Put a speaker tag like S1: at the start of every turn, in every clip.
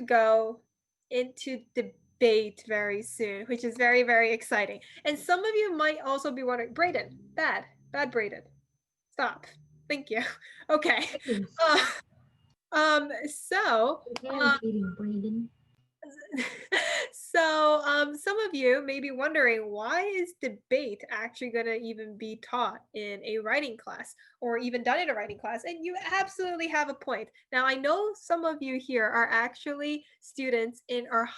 S1: go into debate very soon, which is very, very exciting. And some of you might also be wondering, Brayden, bad Brayden, stop. Thank you. Okay. So,
S2: Brandon.
S1: so some of you may be wondering, why is debate actually going to even be taught in a writing class or even done in a writing class? And you absolutely have a point. Now, I know some of you here are actually students in our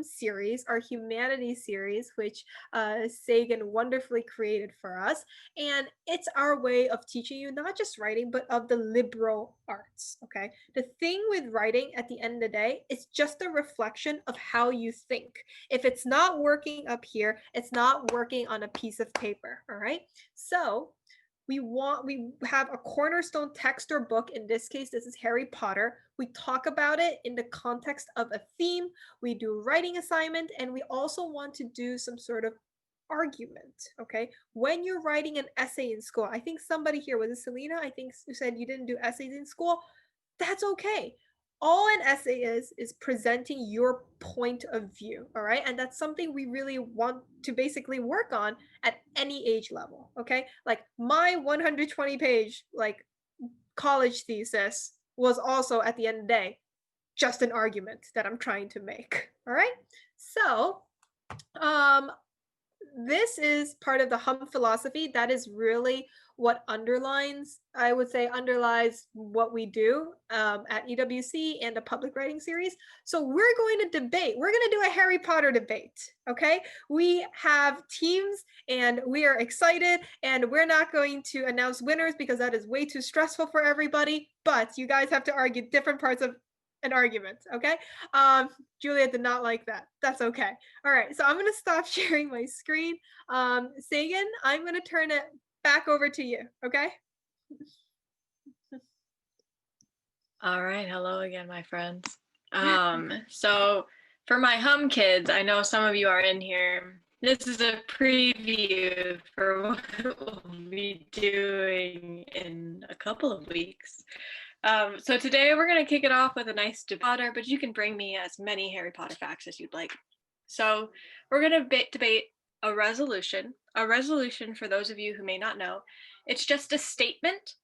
S1: series, our humanities series, which Sagan wonderfully created for us. And it's our way of teaching you not just writing, but of the liberal arts, okay? The thing with writing at the end of the day, it's just a reflection of how you think. If it's not working up here, it's not working on a piece of paper, all right? So we have a cornerstone text or book. In this case, this is Harry Potter. We talk about it in the context of a theme. We do writing assignment, and we also want to do some sort of argument, okay? When you're writing an essay in school, I think somebody here, was it Selena? I think you said you didn't do essays in school. That's okay. All an essay is presenting your point of view, all right? And that's something we really want to basically work on at any age level, okay? Like my 120 page like college thesis was also at the end of the day just an argument that I'm trying to make, all right? So, this is part of the hum philosophy. That is really what underlines, I would say, underlies what we do at EWC and the public writing series. So we're going to debate. We're going to do a Harry Potter debate, okay? We have teams and we are excited, and we're not going to announce winners because that is way too stressful for everybody, but you guys have to argue different parts of an argument, okay? Julia did not like that. That's okay. All right, so I'm gonna stop sharing my screen. Sagan, I'm gonna turn it back over to you, okay?
S3: All right, hello again, my friends. So for my hum kids, I know some of you are in here. This is a preview for what we'll be doing in a couple of weeks. So today we're going to kick it off with a nice debate, but you can bring me as many Harry Potter facts as you'd like. So we're going to debate a resolution. A resolution, for those of you who may not know, it's just a statement,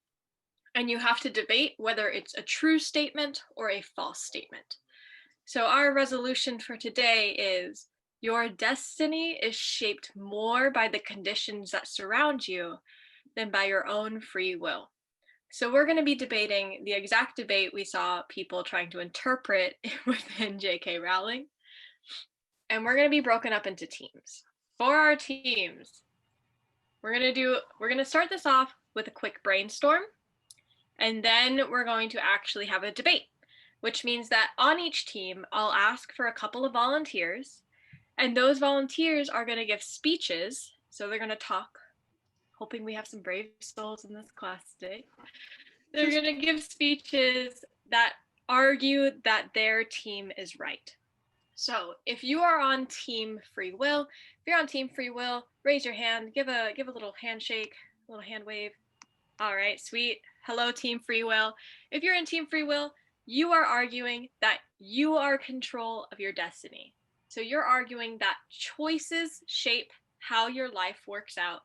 S3: and you have to debate whether it's a true statement or a false statement. So our resolution for today is: your destiny is shaped more by the conditions that surround you than by your own free will. So we're going to be debating the exact debate we saw people trying to interpret within J.K. Rowling. And we're going to be broken up into teams. For our teams, we're going to start this off with a quick brainstorm. And then we're going to actually have a debate, which means that on each team, I'll ask for a couple of volunteers. And those volunteers are going to give speeches. So they're going to talk, hoping we have some brave souls in this class today. They're going to give speeches that argue that their team is right. So if you are on Team Free Will, raise your hand, give a little handshake, a little hand wave. All right, sweet. Hello, Team Free Will. If you're in Team Free Will, you are arguing that you are in control of your destiny. So you're arguing that choices shape how your life works out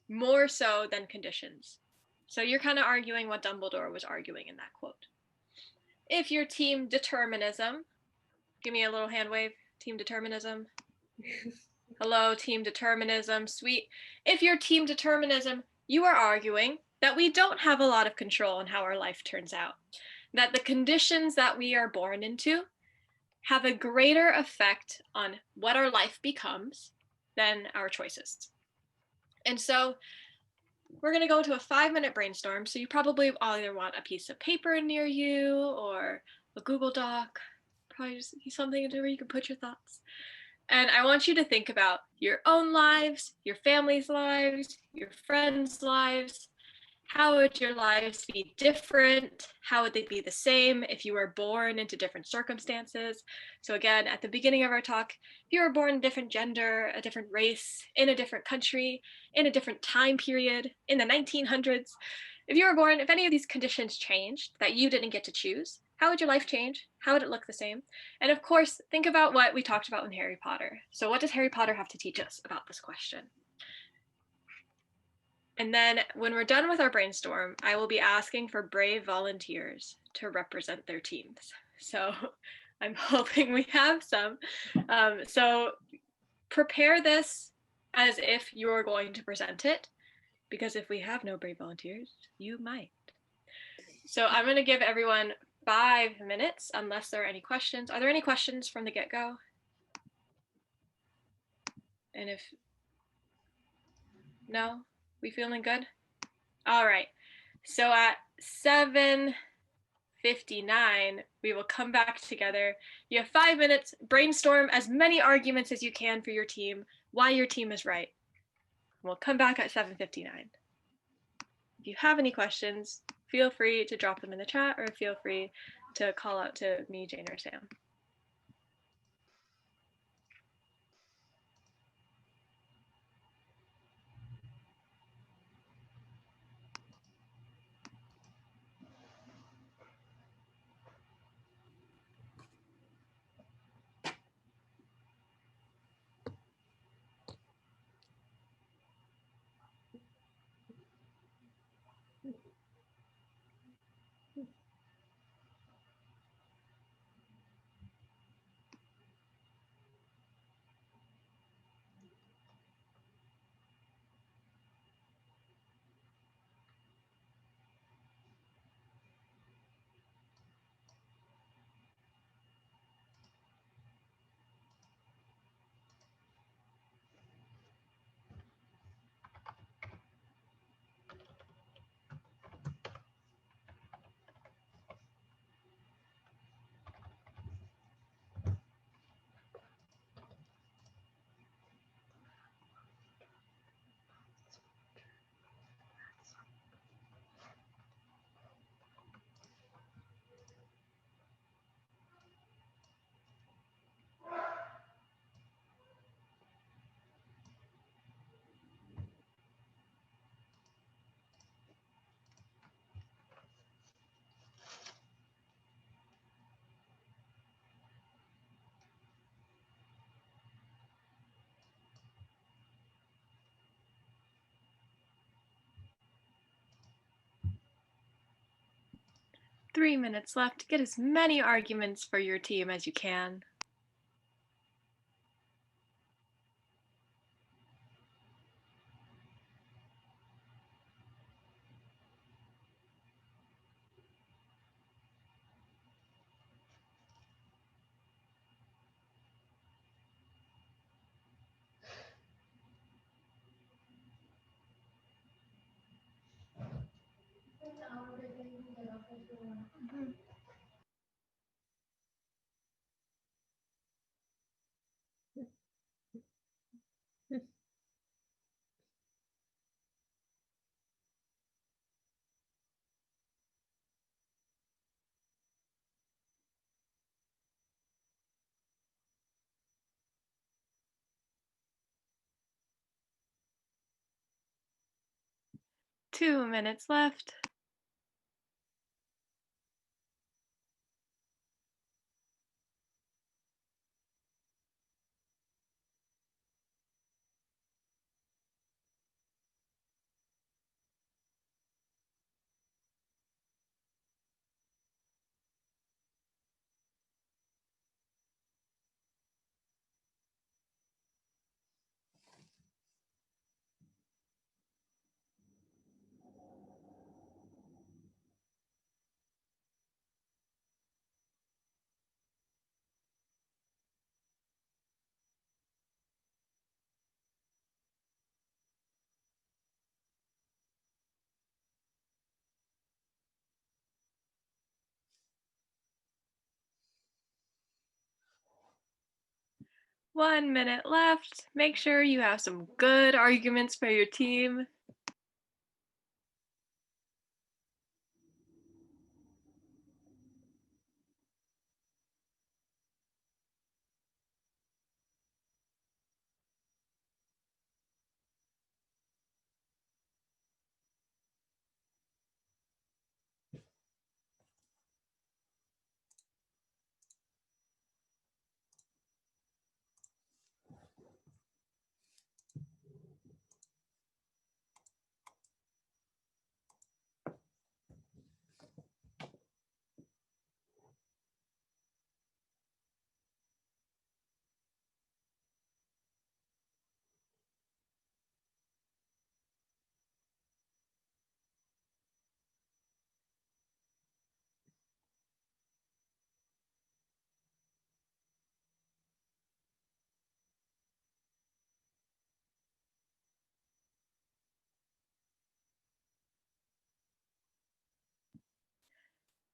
S3: more so than conditions. So you're kind of arguing what Dumbledore was arguing in that quote. If you're Team Determinism, give me a little hand wave, Team Determinism. Hello, Team Determinism, sweet. If you're Team Determinism, you are arguing that we don't have a lot of control on how our life turns out, that the conditions that we are born into have a greater effect on what our life becomes than our choices. And so we're going to go into a 5-minute brainstorm. So you probably either want a piece of paper near you or a Google Doc, probably just something where you can put your thoughts. And I want you to think about your own lives, your family's lives, your friends' lives. How would your lives be different? How would they be the same if you were born into different circumstances? So again, at the beginning of our talk, if you were born a different gender, a different race, in a different country, in a different time period, in the 1900s, if you were born, if any of these conditions changed that you didn't get to choose, How would your life change? How would it look the same? And of course, think about what we talked about in Harry Potter. So, what does Harry Potter have to teach us about this question? And then, when we're done with our brainstorm, I will be asking for brave volunteers to represent their teams. So, I'm hoping we have some. So, prepare this as if you're going to present it, because if we have no brave volunteers, you might. So I'm going to give everyone 5 minutes unless there are any questions. Are there any questions from the get-go? And if no, we feeling good? All right. So at 7:59, we will come back together. You have 5 minutes. Brainstorm as many arguments as you can for your team, why your team is right. We'll come back at 7:59. If you have any questions, feel free to drop them in the chat or feel free to call out to me, Jane, or Sam. 3 minutes left. Get as many arguments for your team as you can. Mm-hmm. 2 minutes left. One minute left. Make sure you have some good arguments for your team.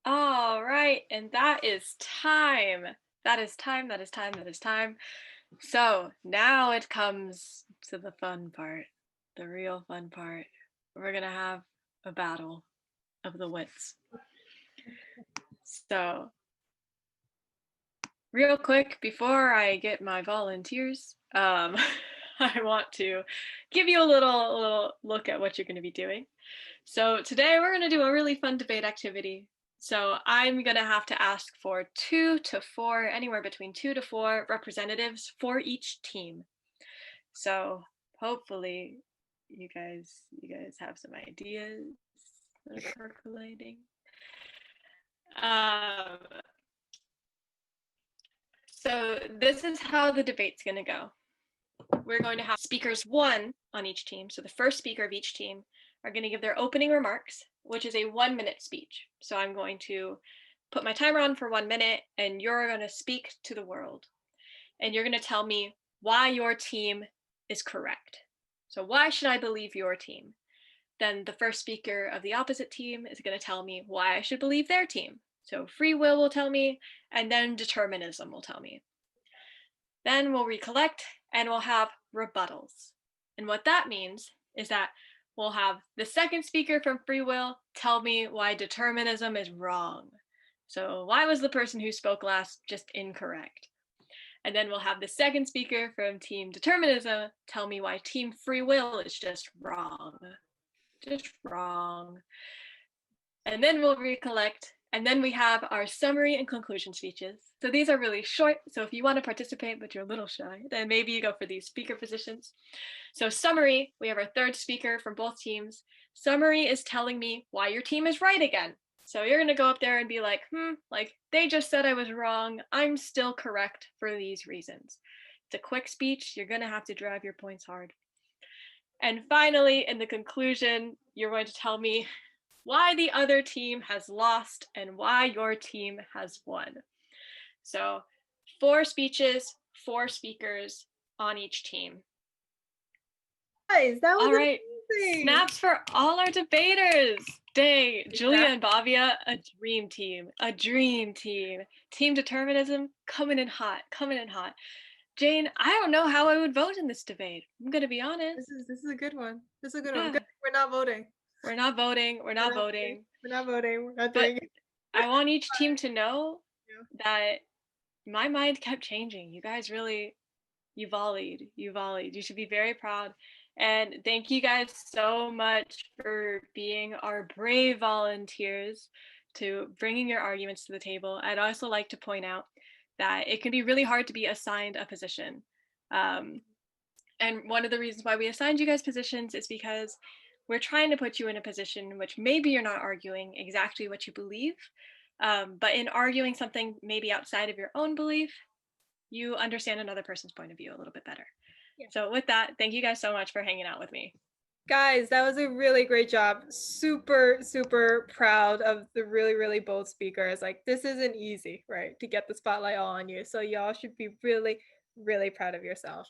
S3: All right, and that is time. That is time, that is time, that is time. So now it comes to the fun part, the real fun part. We're gonna have a battle of the wits. So, real quick, before I get my volunteers, I want to give you a little look at what you're going to be doing. So today we're going to do a really fun debate activity. So I'm going to have to ask for 2 to 4, anywhere between 2 to 4 representatives for each team. So hopefully you guys have some ideas that are percolating. So this is how the debate's going to go. We're going to have speakers 1 on each team. So the first speaker of each team are going to give their opening remarks, which is a 1-minute speech. So I'm going to put my timer on for 1 minute, and you're going to speak to the world. And you're going to tell me why your team is correct. So why should I believe your team? Then the first speaker of the opposite team is going to tell me why I should believe their team. So free will tell me, and then determinism will tell me. Then we'll recollect and we'll have rebuttals. And what that means is that we'll have the second speaker from free will tell me why determinism is wrong. So why was the person who spoke last just incorrect? And then we'll have the second speaker from team determinism tell me why team free will is just wrong. Just wrong. And then we'll recollect, and then we have our summary and conclusion speeches. So these are really short, so if you want to participate but you're a little shy, then maybe you go for these speaker positions. So summary, we have our third speaker from both teams. Summary is telling me why your team is right again. So you're going to go up there and be like, like they just said I was wrong. I'm still correct for these reasons. It's a quick speech. You're going to have to drive your points hard. And finally, in the conclusion, you're going to tell me why the other team has lost and why your team has won. So 4 speeches, 4 speakers on each team.
S1: Guys, that was
S3: all right.
S1: amazing.
S3: Snaps for all our debaters. Dang, Julia and Bavia, a dream team. A dream team. Team determinism coming in hot, coming in hot. Jane, I don't know how I would vote in this debate. I'm gonna be honest.
S1: This is a good one. This is a good one. Good, we're not voting.
S3: We're not voting. We're not voting.
S1: We're not voting. We're not doing it.
S3: I want each team to know that my mind kept changing. You guys really, you volleyed. You volleyed. You should be very proud. And thank you guys so much for being our brave volunteers to bringing your arguments to the table. I'd also like to point out that it can be really hard to be assigned a position. And one of the reasons why we assigned you guys positions is because we're trying to put you in a position in which maybe you're not arguing exactly what you believe, but in arguing something maybe outside of your own belief, you understand another person's point of view a little bit better. Yeah. So with that, thank you guys so much for hanging out with me.
S1: Guys, that was a really great job. Super, super proud of the really bold speakers. Like, this isn't easy, right? To get the spotlight all on you. So y'all should be really proud of yourself.